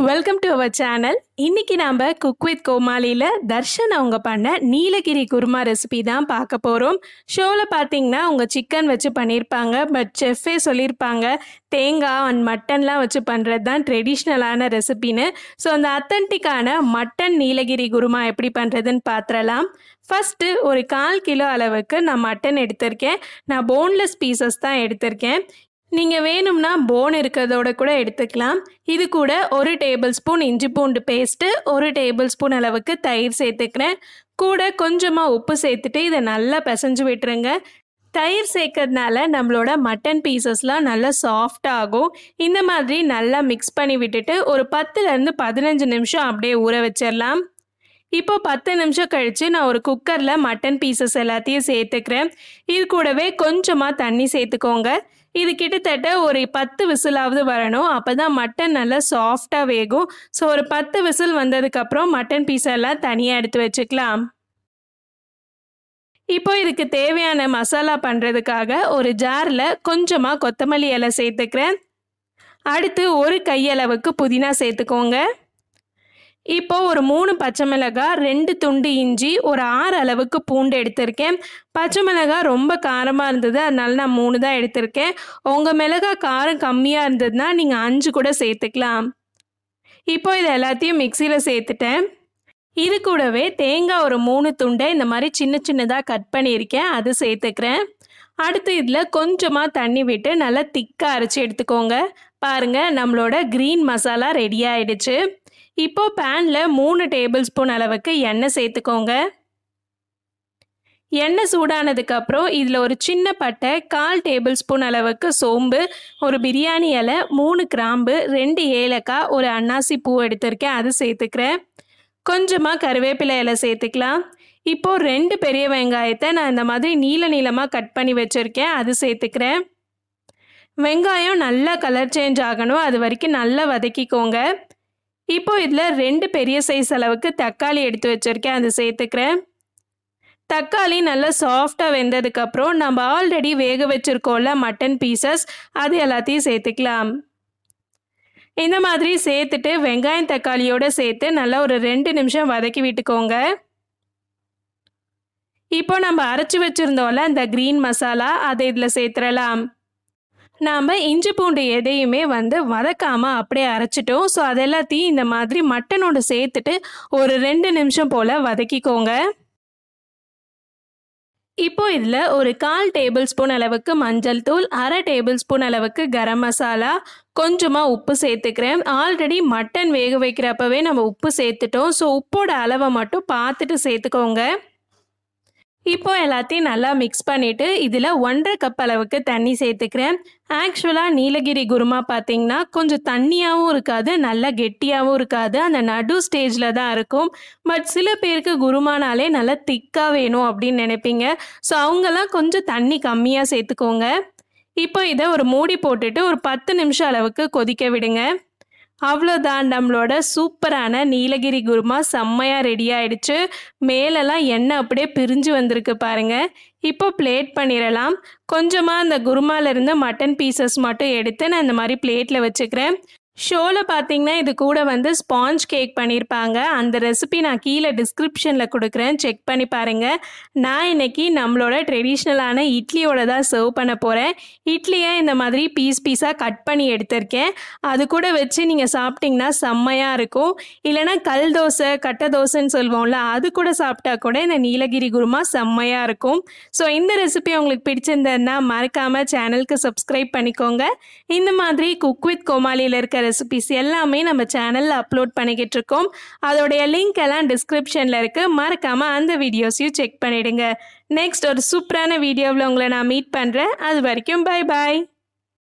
Welcome to our channel. இன்னைக்கு நாம் cook with கோமாளியில் Darshan அவங்க பண்ண நீலகிரி குருமா ரெசிபி தான் பார்க்க போகிறோம். ஷோவில் பார்த்தீங்கன்னா அவங்க சிக்கன் வச்சு பண்ணியிருப்பாங்க, பட் செஃப்பே சொல்லியிருப்பாங்க தேங்காய் அண்ட் மட்டன்லாம் வச்சு பண்ணுறது தான் ட்ரெடிஷ்னலான ரெசிபின்னு. ஸோ அந்த அத்தன்டிக்கான மட்டன் நீலகிரி குருமா எப்படி பண்ணுறதுன்னு பார்த்துடலாம். ஃபஸ்ட்டு ஒரு 1/4 கிலோ அளவுக்கு நான் மட்டன் எடுத்திருக்கேன். நான் போன்லெஸ் பீசஸ் தான் எடுத்திருக்கேன். நீங்கள் வேணும்னா போன் இருக்கிறதோட கூட எடுத்துக்கலாம். இது கூட 1 டேபிள் ஸ்பூன் இஞ்சி பூண்டு பேஸ்ட்டு, 1 டேபிள் ஸ்பூன் அளவுக்கு தயிர் சேர்த்துக்கிறேன். கூட கொஞ்சமாக உப்பு சேர்த்துட்டு இதை நல்லா பிசைஞ்சு விட்டுருங்க. தயிர் சேர்க்கறதுனால நம்மளோட மட்டன் பீசஸ்லாம் நல்லா சாஃப்டாக ஆகும். இந்த மாதிரி நல்லா மிக்ஸ் பண்ணி விட்டுட்டு ஒரு 10லேருந்து 15 நிமிஷம் அப்படியே ஊற வச்சிடலாம். இப்போ 10 நிமிஷம் கழித்து நான் ஒரு குக்கரில் மட்டன் பீசஸ் எல்லாத்தையும் சேர்த்துக்கிறேன். இது கூடவே கொஞ்சமாக தண்ணி சேர்த்துக்கோங்க. இது கிட்டத்தட்ட ஒரு 10 விசிலாவது வரணும். அப்போ தான் மட்டன் நல்லா சாஃப்டாக வேகும். ஸோ ஒரு 10 விசில் வந்ததுக்கப்புறம் மட்டன் பீஸ் எல்லாம் தனியாக எடுத்து வச்சுக்கலாம். இப்போ இதுக்கு தேவையான மசாலா பண்ணுறதுக்காக ஒரு ஜாரில் கொஞ்சமாக கொத்தமல்லி இலை சேர்த்துக்கிறேன். அடுத்து ஒரு கையளவுக்கு புதினா சேர்த்துக்கோங்க. இப்போ ஒரு 3 பச்சை மிளகாய், 2 துண்டு இஞ்சி, ஒரு 6 அளவுக்கு பூண்டு எடுத்திருக்கேன். பச்சை மிளகாய் ரொம்ப காரமாக இருந்தது, அதனால நான் 3 தான் எடுத்திருக்கேன். உங்கள் மிளகாய் காரம் கம்மியாக இருந்ததுன்னா நீங்கள் 5 கூட சேர்த்துக்கலாம். இப்போ இது எல்லாத்தையும் மிக்சியில் சேர்த்துட்டேன். இது கூடவே தேங்காய் ஒரு 3 துண்டை இந்த மாதிரி சின்ன சின்னதாக கட் பண்ணியிருக்கேன், அது சேர்த்துக்கிறேன். அடுத்து இதில் கொஞ்சமாக தண்ணி விட்டு நல்லா திக்காக அரைச்சி எடுத்துக்கோங்க. பாருங்கள், நம்மளோட க்ரீன் மசாலா ரெடி ஆகிடுச்சு. இப்போது பேனில் 3 டேபிள் ஸ்பூன் அளவுக்கு எண்ணெய் சேர்த்துக்கோங்க. எண்ணெய் சூடானதுக்கப்புறம் இதில் ஒரு சின்ன பட்டை, 1/4 டேபிள் ஸ்பூன் அளவுக்கு சோம்பு, ஒரு பிரியாணி இலை, 3 கிராம்பு, 2 ஏலக்காய், ஒரு அன்னாசி பூ எடுத்திருக்கேன், அது சேர்த்துக்கிறேன். கொஞ்சமாக கருவேப்பிலை இலை சேர்த்துக்கலாம். இப்போது 2 பெரிய வெங்காயத்தை நான் இந்த மாதிரி நீளமாக கட் பண்ணி வச்சுருக்கேன், அது சேர்த்துக்கிறேன். வெங்காயம் நல்லா கலர் சேஞ்ச் ஆகணும், அது வரைக்கும் நல்லா வதக்கிக்கோங்க. இப்போ இதில் 2 பெரிய சைஸ் அளவுக்கு தக்காளி எடுத்து வச்சுருக்கேன், அது சேர்த்துக்கிறேன். தக்காளி நல்லா சாஃப்டாக வெந்ததுக்கப்புறம் நம்ம ஆல்ரெடி வேக வச்சுருக்கோம்ல மட்டன் பீசஸ், அது எல்லாத்தையும் சேர்த்துக்கலாம். இந்த மாதிரி சேர்த்துட்டு வெங்காயம் தக்காளியோடு சேர்த்து நல்லா ஒரு 2 நிமிஷம் வதக்கி விட்டுக்கோங்க. இப்போ நம்ம அரைச்சி வச்சுருந்தோம்ல அந்த க்ரீன் மசாலா, அதை இதில் சேர்த்துடலாம். நாம் இஞ்சி பூண்டு எதையுமே வதக்காமல் அப்படியே அரைச்சிட்டோம். ஸோ அதெல்லாத்தையும் இந்த மாதிரி மட்டனோடு சேர்த்துட்டு ஒரு 2 நிமிஷம் போல் வதக்கிக்கோங்க. இப்போ இதில் ஒரு 1/4 டேபிள் ஸ்பூன் அளவுக்கு மஞ்சள் தூள், 1/2 டேபிள் ஸ்பூன் அளவுக்கு கரம் மசாலா, கொஞ்சமாக உப்பு சேர்த்துக்கிறேன். ஆல்ரெடி மட்டன் வேக வைக்கிறப்பவே நம்ம உப்பு சேர்த்துட்டோம். ஸோ உப்போட அளவை மட்டும் பார்த்துட்டு சேர்த்துக்கோங்க. இப்போ எல்லாத்தையும் நல்லா மிக்ஸ் பண்ணிவிட்டு இதில் 1/2 கப் அளவுக்கு தண்ணி சேர்த்துக்கிறேன். ஆக்சுவலாக நீலகிரி குருமா பார்த்திங்கன்னா கொஞ்சம் தண்ணியாகவும் இருக்காது, நல்லா கெட்டியாகவும் இருக்காது, அந்த நடு ஸ்டேஜில் தான் இருக்கும். பட் சில பேருக்கு குருமானாலே நல்லா திக்காக வேணும் அப்படின்னு நினைப்பீங்க. ஸோ அவங்கெல்லாம் கொஞ்சம் தண்ணி கம்மியாக சேர்த்துக்கோங்க. இப்போ இதை ஒரு மூடி போட்டுட்டு ஒரு 10 நிமிஷம் அளவுக்கு கொதிக்க விடுங்க. அவ்வளோதான், நம்மளோட சூப்பரான நீலகிரி குருமா செம்மையாக ரெடி ஆகிடுச்சு. மேலெல்லாம் எண்ணெய் அப்படியே பிரிஞ்சு வந்திருக்கு பாருங்கள். இப்போ பிளேட் பண்ணிடலாம். கொஞ்சமாக அந்த குருமாலேருந்து மட்டன் பீசஸ் மட்டும் எடுத்து நான் இந்த மாதிரி பிளேட்டில் வச்சுக்கிறேன். ஷோவில் பார்த்தீங்கன்னா இது கூட ஸ்பாஞ்ச் கேக் பண்ணியிருப்பாங்க. அந்த ரெசிபி நான் கீழே டிஸ்கிரிப்ஷனில் கொடுக்குறேன், செக் பண்ணி பாருங்கள். நான் இன்றைக்கி நம்மளோட ட்ரெடிஷ்னலான இட்லியோட தான் சர்வ் பண்ண போகிறேன். இட்லியை இந்த மாதிரி பீஸாக கட் பண்ணி எடுத்திருக்கேன். அது கூட வச்சு நீங்கள் சாப்பிட்டிங்கன்னா செம்மையாக இருக்கும். இல்லைனா கல் தோசை, கட்டை தோசைன்னு சொல்லுவோம்ல, அது கூட சாப்பிட்டா கூட இந்த நீலகிரி குருமா செம்மையாக இருக்கும். ஸோ இந்த ரெசிபி உங்களுக்கு பிடிச்சிருந்ததுன்னா மறக்காமல் சேனலுக்கு சப்ஸ்கிரைப் பண்ணிக்கோங்க. இந்த மாதிரி குக் வித் கோமாளியில் இருக்க ரெசிபிஸ் எல்லாமே நம்ம சேனலில் அப்லோட் பண்ணிக்கிட்டு இருக்கோம். அதோடைய லிங்க் எல்லாம் டிஸ்கிரிப்ஷனில் இருக்குது, மறக்காமல் அந்த வீடியோஸையும் செக் பண்ணிவிடுங்க. நெக்ஸ்ட் ஒரு சூப்பரான வீடியோவில் உங்களை நான் மீட் பண்ணுறேன். அது வரைக்கும் பை பாய்.